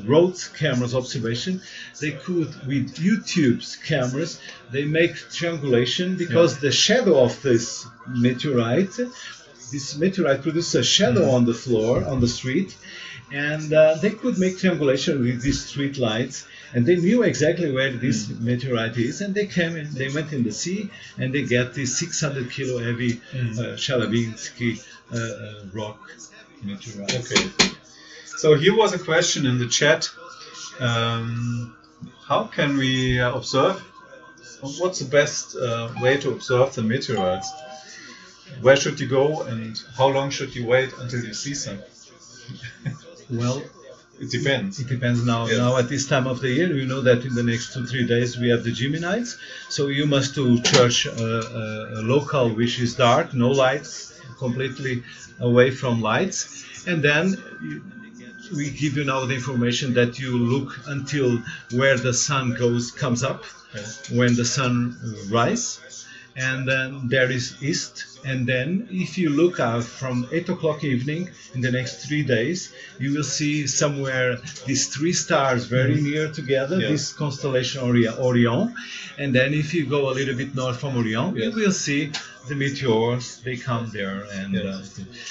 [SPEAKER 2] road cameras observation, they could with YouTube's cameras they make triangulation because the shadow of this meteorite produces a shadow on the floor, on the street, and they could make triangulation with these street lights, and they knew exactly where this meteorite is, and they came in, they went in the sea, and they get this 600 kilo heavy Chelyabinsk rock meteorite.
[SPEAKER 1] Okay. So here was a question in the chat. How can we observe? What's the best way to observe the meteorites? Where should you go, and how long should you wait until you see some?
[SPEAKER 2] Well,
[SPEAKER 1] it depends.
[SPEAKER 2] It depends now.
[SPEAKER 1] Yes.
[SPEAKER 2] Now at this time of the year, you know that in the next 2-3 days we have the Geminids. So you must to church a local which is dark, no lights, completely away from lights, and then we give you now the information that you look until where the sun comes up, when the sun rises. And then there is east, and then if you look out from 8 o'clock evening in the next 3 days, you will see somewhere these 3 stars very near together, this constellation Orion, and then if you go a little bit north from Orion, you will see the meteors, they come there, and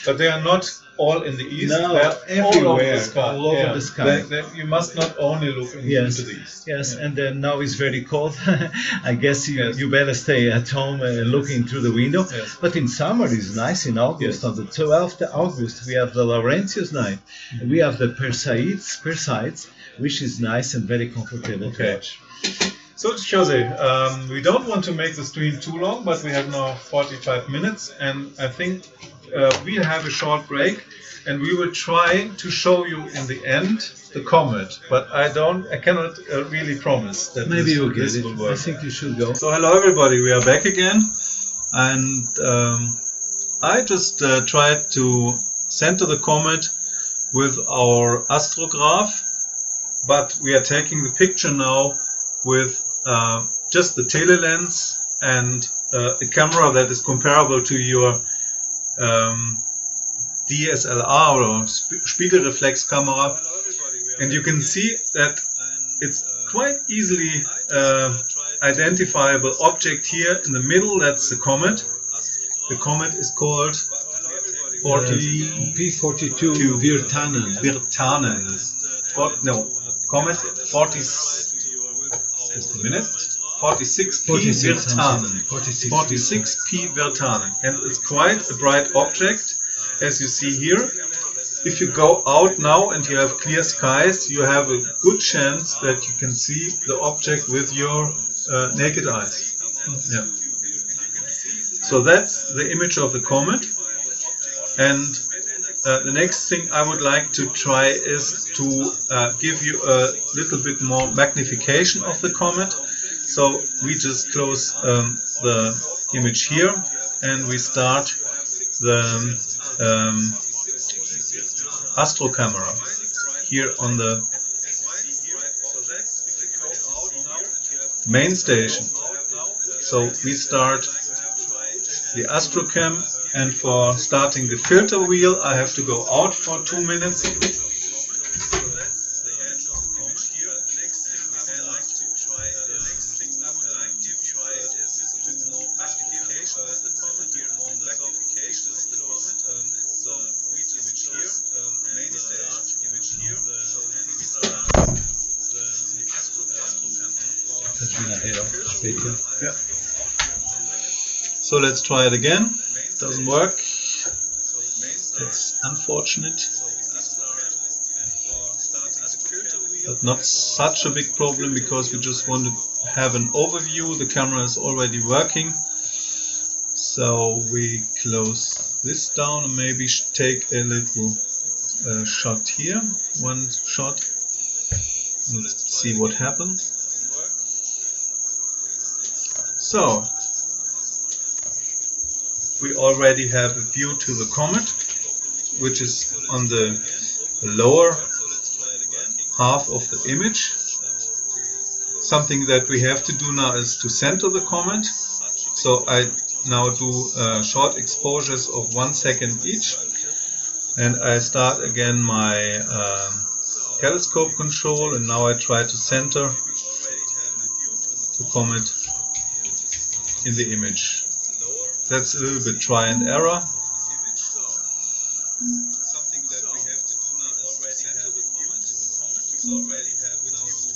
[SPEAKER 1] but they are not all in the east,
[SPEAKER 2] no,
[SPEAKER 1] they're
[SPEAKER 2] everywhere,
[SPEAKER 1] all over the sky.
[SPEAKER 2] All over the sky.
[SPEAKER 1] You must not only look into the east.
[SPEAKER 2] Yes, and then now it's very cold. I guess you better stay at home looking through the window.
[SPEAKER 1] Yes.
[SPEAKER 2] But in summer it's nice in August. On the 12th of August we have the Laurentius night. We have the Perseids, which is nice and very comfortable to watch.
[SPEAKER 1] So Jose, we don't want to make the stream too long, but we have now 45 minutes, and I think we'll have a short break, and we will try to show you in the end the comet. But I cannot really promise that
[SPEAKER 2] maybe you'll get
[SPEAKER 1] this
[SPEAKER 2] it.
[SPEAKER 1] will work.
[SPEAKER 2] I think you should go.
[SPEAKER 1] So hello everybody, we are back again, and I just tried to center the comet with our astrograph, but we are taking the picture now with just the Telelens and a camera that is comparable to your DSLR or Spiegelreflex camera, and you can see that it's quite easily identifiable object here in the middle. That's the comet. The comet is called
[SPEAKER 2] P42 Wirtanen.
[SPEAKER 1] Comet 46P Wirtanen. 46P Wirtanen, and it's quite a bright object, as you see here. If you go out now and you have clear skies, you have a good chance that you can see the object with your naked eyes. Yeah. So that's the image of the comet, and the next thing I would like to try is to give you a little bit more magnification of the comet. So we just close the image here, and we start the astro camera here on the main station. So we start the astrocam, and for starting the filter wheel I have to go out for 2 minutes. Yeah. So let's try it again. Doesn't work. That's unfortunate. But not such a big problem, because we just want to have an overview. The camera is already working. So we close this down and maybe take a little shot here. One shot. Let's see what happens. So we already have a view to the comet, which is on the lower half of the image. Something that we have to do now is to center the comet. So I now do short exposures of 1 second each, and I start again my telescope control, and now I try to center the comet in the image. That's a little bit try and error.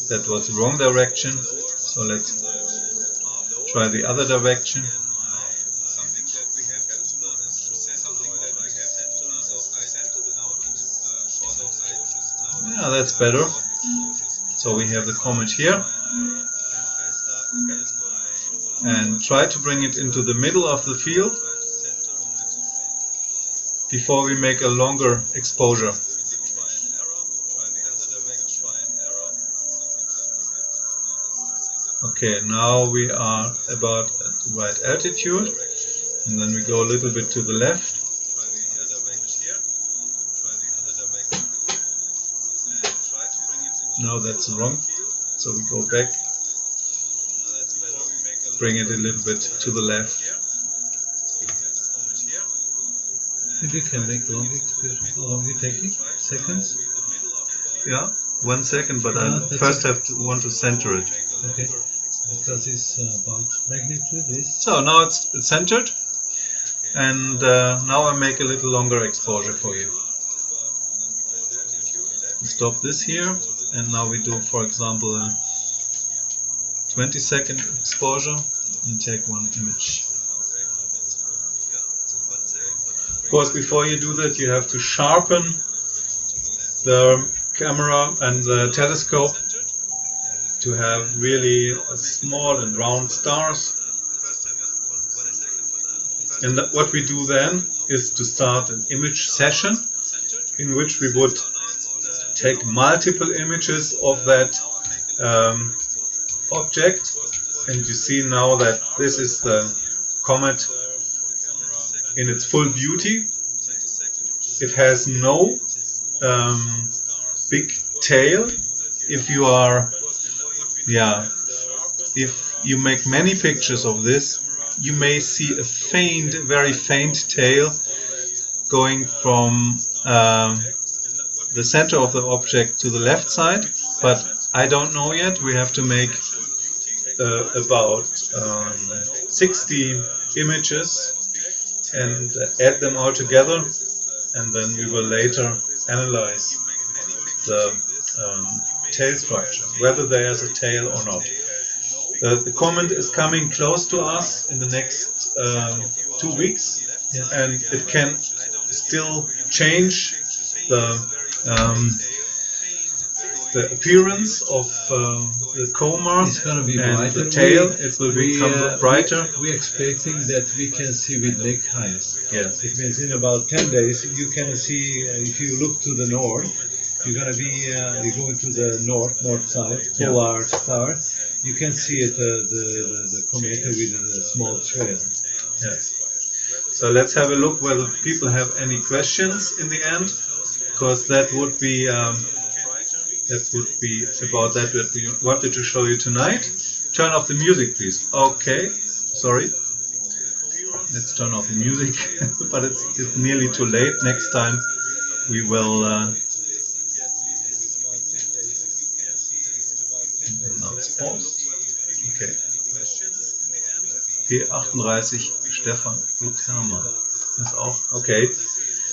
[SPEAKER 1] That was the wrong direction, so let's try the other direction. Yeah, that's better. So we have the comet here, and try to bring it into the middle of the field before we make a longer exposure. Okay, now we are about at the right altitude, and then we go a little bit to the left. No, that's wrong, so we go back, bring it a little bit to the left.
[SPEAKER 2] And you can make long exposure. How long you taking? Seconds?
[SPEAKER 1] Yeah, 1 second, but I first want to center it.
[SPEAKER 2] Okay, because it's about magnitude is.
[SPEAKER 1] So now it's centered, and now I make a little longer exposure for you. Stop this here, and now we do, for example, a 20-second exposure and take one image. Of course, before you do that, you have to sharpen the camera and the telescope to have really small and round stars. And what we do then is to start an image session in which we would take multiple images of that object, and you see now that this is the comet in its full beauty. It has no big tail. If you are, if you make many pictures of this, you may see a faint, very faint tail going from the center of the object to the left side, but I don't know yet. We have to make about 60 images and add them all together, and then we will later analyze the tail structure, whether there is a tail or not. The comet is coming close to us in the next 2 weeks, and it can still change the appearance of the coma.
[SPEAKER 2] It's going to be
[SPEAKER 1] and
[SPEAKER 2] brighter.
[SPEAKER 1] The tail. It will become brighter.
[SPEAKER 2] We're expecting that we can see with naked eyes.
[SPEAKER 1] Yes.
[SPEAKER 2] It means in about 10 days you can see, if you look to the north, you're going to be you're going to the north side, polar star. You can see it, the comet with a small trail.
[SPEAKER 1] Yes. So let's have a look whether people have any questions in the end, because that would be about that what we wanted to show you tonight. Turn off the music, please. Okay, sorry. Let's turn off the music, but it's nearly too late. Next time we will. Now it's paused. Okay. P38 Stefan Wirtanen is auch okay.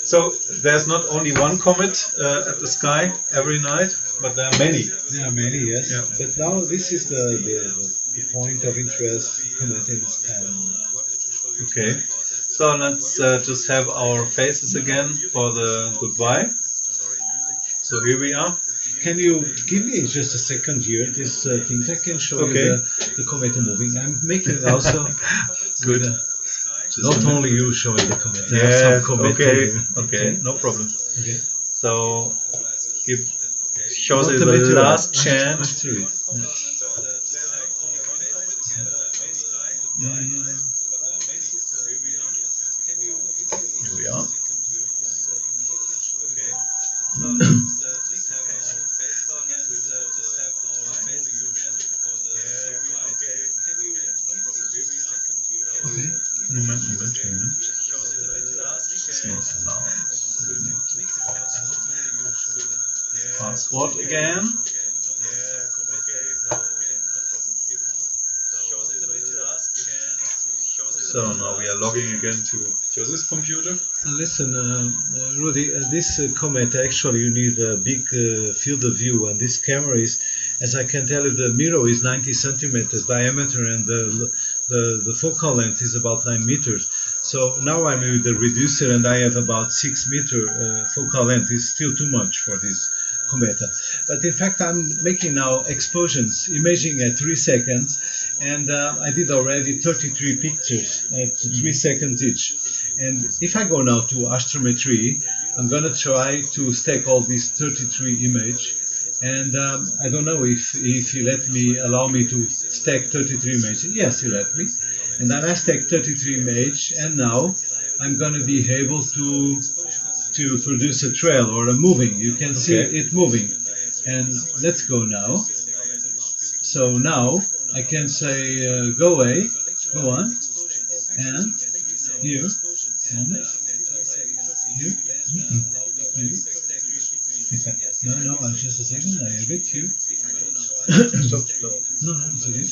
[SPEAKER 1] So there's not only one comet at the sky every night, but there are many.
[SPEAKER 2] There are many, yes.
[SPEAKER 1] Yeah.
[SPEAKER 2] But now this is the point of interest, comet in the sky.
[SPEAKER 1] Okay. So let's just have our faces again for the goodbye. So here we are.
[SPEAKER 2] Can you give me just a second here, this thing? I can show you the comet moving. I'm making also
[SPEAKER 1] good.
[SPEAKER 2] Not only you showing the comet. There
[SPEAKER 1] Yes,
[SPEAKER 2] are some comet
[SPEAKER 1] okay,
[SPEAKER 2] here.
[SPEAKER 1] okay, no problem.
[SPEAKER 2] Okay.
[SPEAKER 1] So shows
[SPEAKER 2] Not
[SPEAKER 1] you
[SPEAKER 2] the
[SPEAKER 1] the
[SPEAKER 2] meteor.
[SPEAKER 1] last chant.
[SPEAKER 2] Asteroid.
[SPEAKER 1] Here we are. Moment. It's not allowed. We need to password again. So now we are logging again to Jose's computer.
[SPEAKER 2] Listen, Rudi, this Comet actually you need a big field of view, and this camera is, as I can tell you, the mirror is 90 centimeters diameter, and the focal length is about 9 meters. So now I'm with the reducer, and I have about 6 meter focal length. It's still too much for this Comet. But in fact, I'm making now exposures, imaging at 3 seconds, and I did already 33 pictures at 3 seconds each. And if I go now to astrometry, I'm going to try to stack all these 33 images. And I don't know if he allow me to stack 33 images. Yes, he let me. And then I stack 33 images, and now I'm going to be able to produce a trail or a moving. You can see it moving. And let's go now. So now I can say go away, go on, and here, moment, here, here. No, just a second, I have it here.
[SPEAKER 1] Stop.
[SPEAKER 2] No, it's okay.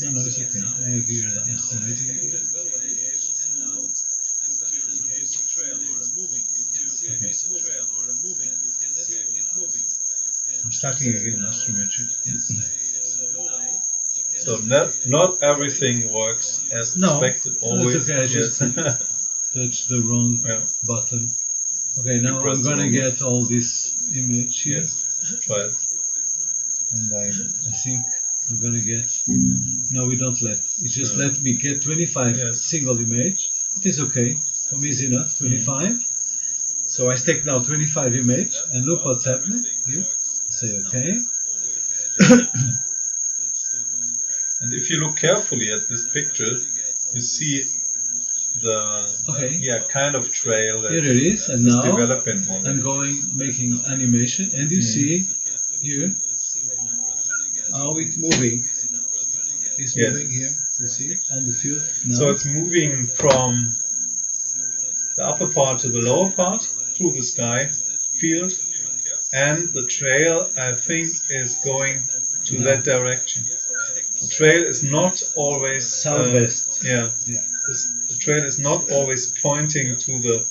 [SPEAKER 2] No, it's okay. I have here the estimating. I'm starting again astrometry.
[SPEAKER 1] So not everything works as expected always.
[SPEAKER 2] It's okay, I just touched the wrong button. Okay, now I'm gonna get all this image here.
[SPEAKER 1] Yes, try it.
[SPEAKER 2] And I think I'm gonna get. No, we don't let. It just let me get 25 single image. It is okay. For me, is enough. 25. So I take now 25 image, and look what's happening here. Say okay.
[SPEAKER 1] And if you look carefully at this picture, you see the kind of trail that
[SPEAKER 2] here it is, and now
[SPEAKER 1] developing.
[SPEAKER 2] I'm making animation, and you see here how it's moving. It's moving here. You see on the field. Now.
[SPEAKER 1] So it's moving from the upper part to the lower part through the sky field, and the trail I think is going to that direction. The trail is not always
[SPEAKER 2] southwest.
[SPEAKER 1] The trail is not always pointing to the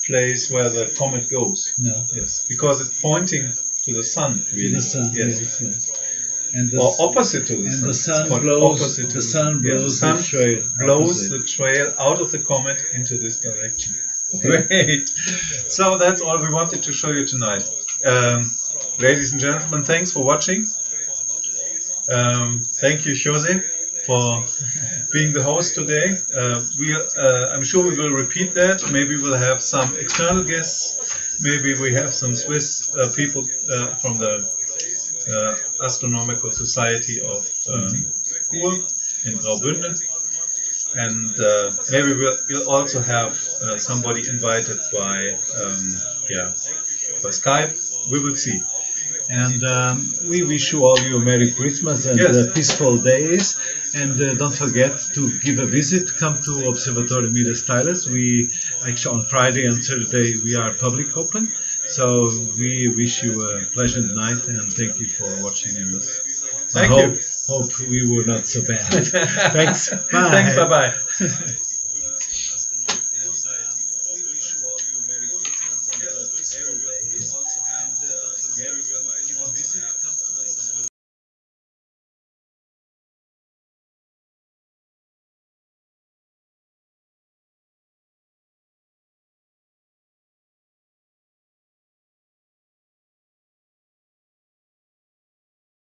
[SPEAKER 1] place where the comet goes.
[SPEAKER 2] No.
[SPEAKER 1] Yes, because it's pointing to the sun. Really.
[SPEAKER 2] To the sun. Yes. And
[SPEAKER 1] or opposite to the sun.
[SPEAKER 2] And the sun blows. The sun blows
[SPEAKER 1] the trail out of the comet into this direction. Great. So that's all we wanted to show you tonight. Ladies and gentlemen, thanks for watching. Thank you, Jose, for being the host today. I'm sure we will repeat that. Maybe we'll have some external guests. Maybe we have some Swiss people from the Astronomical Society of Ruhr in Graubünden. And maybe we'll also have somebody invited by Skype. We will see. And we wish you all a Merry Christmas and peaceful days. And don't forget to give a visit. Come to Observatory Mirasteilas. We actually on Friday and Saturday we are public open. So we wish you a pleasant night and thank you for watching us. Hope we were not so bad. Thanks. Bye. Thanks. Bye bye.